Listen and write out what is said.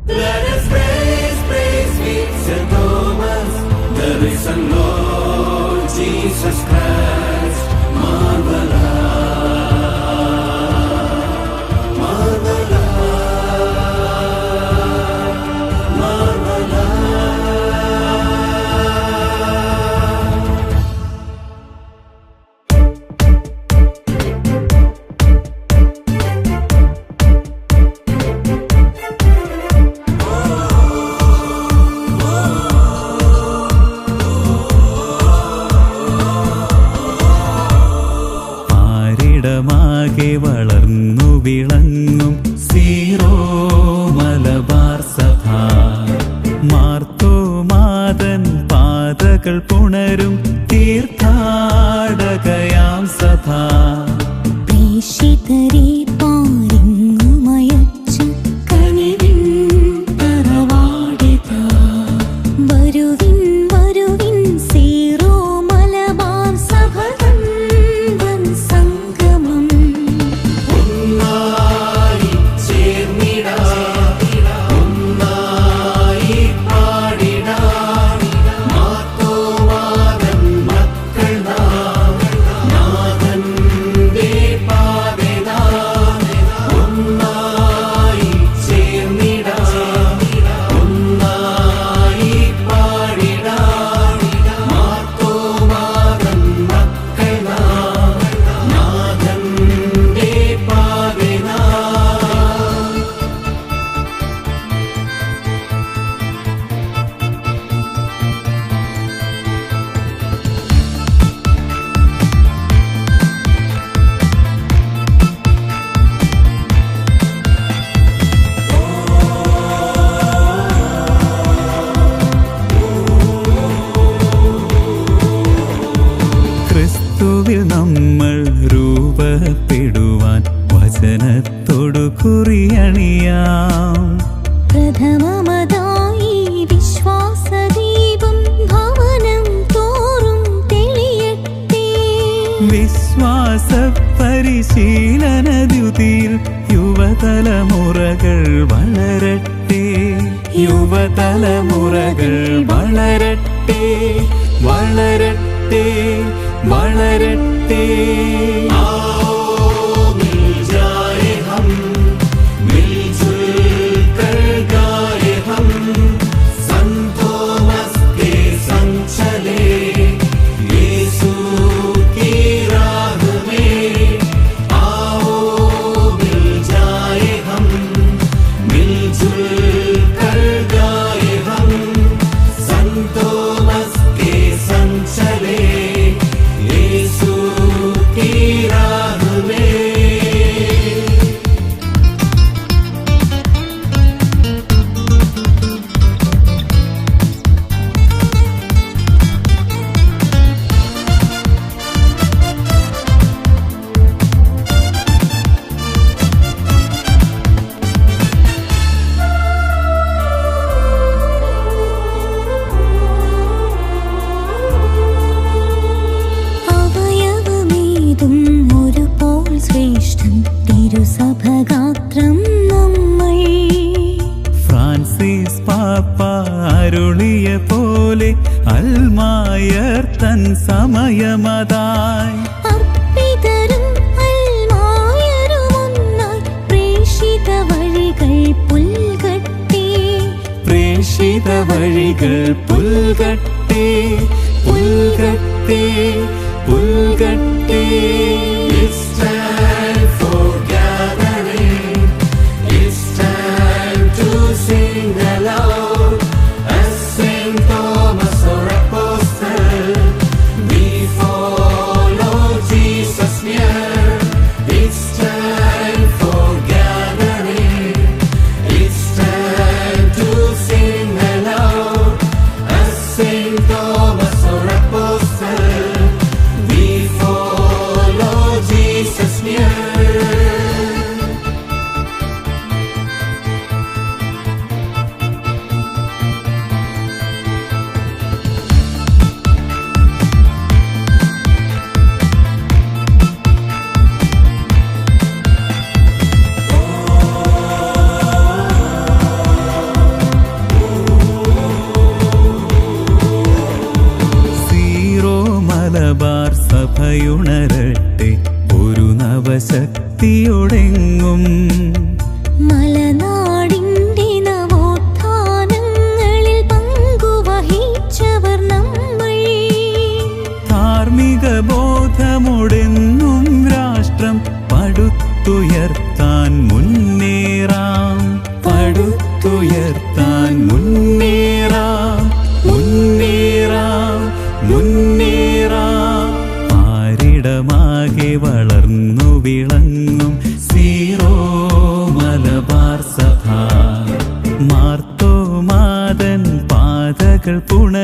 Let us praise, praise be St. Thomas, the risen Lord Jesus Christ. ാകെ വളർന്നു വിളങ്ങും zero Malabar സഭ, മാർത്തോമാതൻ പാതകൾ പുണരും തീർത്ഥാടകയാം സഭ. പ്രേഷിതരെ പാരിങ്ങുമയച്ചു കനിവിൻ തറവാടിതാ, വരുവിൻ വരുവിൻ സീറോ മലബാർ സഭ തൻ വൻ സംഗമം. ഒന്നായി ചേർന്നിടാം, ഒന്നായി പാടിടാം, മാർത്തോമാതൻ മക്കൾ നാം, നാഥന്റെ പാതേ നാം. ഒന്നായി ചേർന്നിടാം, ഒന്നായി പാടിടാം, മാർത്തോമാതൻ മക്കൾ നാം, നാഥന്റെ പാതേ നാം. ക്രിസ്തുവിൽ നമ്മൾ രൂപപ്പെടുവാൻ വചനത്തോടു കുറിയണിയാം. പ്രഥമമതായി വിശ്വാസദീപം ഭവനം തോറും തെളിയട്ടെ. വിശ്വാസ പരിശീലന ദ്യുതിയിൽ യുവതലമുറകൾ വളരട്ടെ, യുവതലമുറകൾ വളരട്ടെ, വളരട്ടെ, വളരട്ടെ. അവയവമേതും ഒരുപോൽ ശ്രേഷ്ഠം തിരുസഭഗാത്രം നമ്മൾ. ഫ്രാൻസിസ് പാപ്പ അരുളിയ പോലെ അൽമായർ തൻ സമയമതായി. അർപ്പിതരും അൽമായരുമൊന്നായി പ്രേഷിത വഴികൾ പുൽകട്ടെ, പ്രേഷിത വഴികൾ പുൽകട്ടെ, പുൽകട്ടെ, പുൽകട്ടെ. It's time for gathering. It's time to sing aloud. As St. Thomas our apostle, we follow Jesus near. It's time for gathering. It's time to sing aloud. As St. Thomas our apostle, we follow പുണരുമ്പോൾ